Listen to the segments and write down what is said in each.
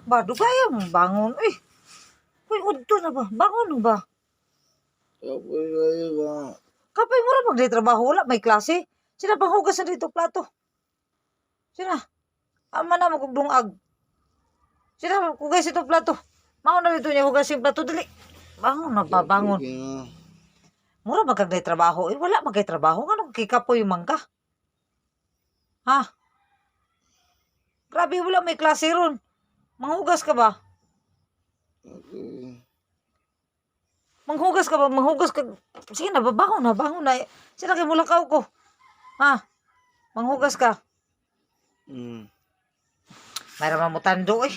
anak ba? Dugaya mo bangon. Uy, udto na ba? Bangon na ba? Kapay kayo ba? Kapay mo ra magditrabaho, wala may klase. Sina bang hugas na dito plato? Sina? Ama na magugdungag. Sina hugas ito plato. Mao na dito niya hugas yung plato dili. Bangon na ba? Bangon. Mura magkagday trabaho. Wala magkay trabaho. Ano kikapoy man ka? Ha? Grabe, wala may klase ron. Manghugas ka ba? Manghugas ka ba? Manghugas ka. Sige na, bangon na, bangon na. Sina kay mulakaw ko. Ha? Manghugas ka. Mayroon mo tando eh.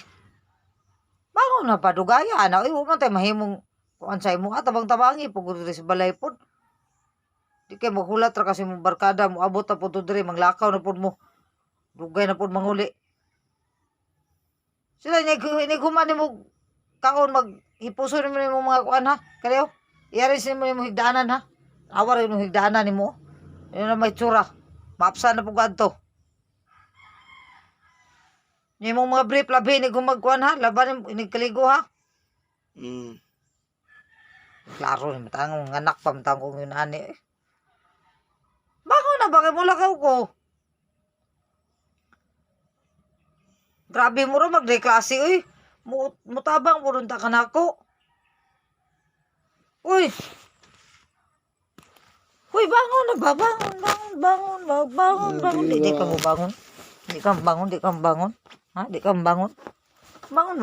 Bangon na pa, dugaya na. Huwag tayo mahimong kuan sa imo. Tabang-tabangi, pagod sa balay po. Di kayo maghulat ra kasi mong barkada mo. Abot na po to diri, manglakaw na po mo. Dugay na po manghuli. Sila, iniguman mo kaon maghipuso ni mo mga kuan ha. Kaliyo, i-arrange ni mo higdaanan ha. Awar yung higdaanan ni mo. Yun na may tsura. Maapsa na po ganto. Yung mga brief labi, inigumagkuan ha. Laban, inigkaligo ha. Klaro, matangong anak pa, matangong yun ani eh. Bako na, bakit mo lakaw ko? Grabe mo rin magdeklase, uy. Mutabang mo rin ka na ako. Uy. Uy, bangon na ba? Bangon. Di ka mo bangon. Di ka bangon. Ha? Di ka bangon. Bangon.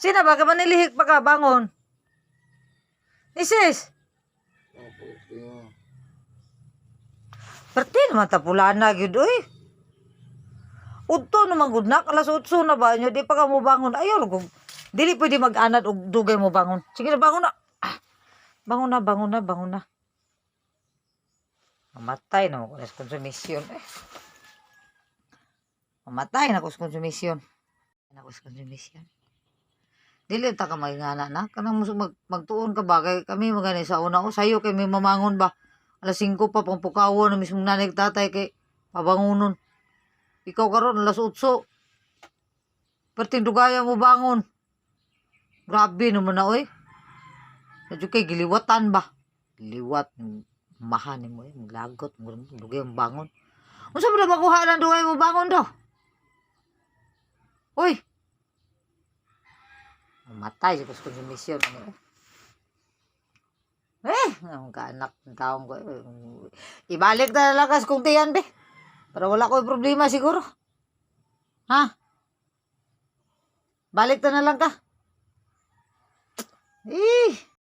Sina ba ka manilihik pa ka? Bangon. Isis. Berti naman tapulaan na yun, uy. Udto naman gudnak, alas 8 na ba nyo, di pa ka mo bangon. Ayaw, dili pwede mag-anad o dugay mo bangon. Sige na, bangon na. Bangon na. Mamatay na ako sa konsumisyon. Mamatay na ako sa konsumisyon. Dili ta ka magingana na. Kanang magtuon ka ba? Kay kami magani sa una. O sayo kay may mamangon ba? Alas 5 pa pang pukawo na mismong nanay tatay kay pabangunon. Ikaw karon alas 8. Perting dugaya mo bangon. Grabe naman na oy. Medyo kay giliwatan ba? Liwat. Mahan mo eh. Maglagot. Dugay mo bangon. Unsa mo na makuha ng dugay mo bangon daw? Uy. Mamatay sa konsumisyon. Ang kaanak ng taong ko. Ibalik na lang kas kung tiyan, be. Para wala ko problema siguro. Ha? Balik na lang ka.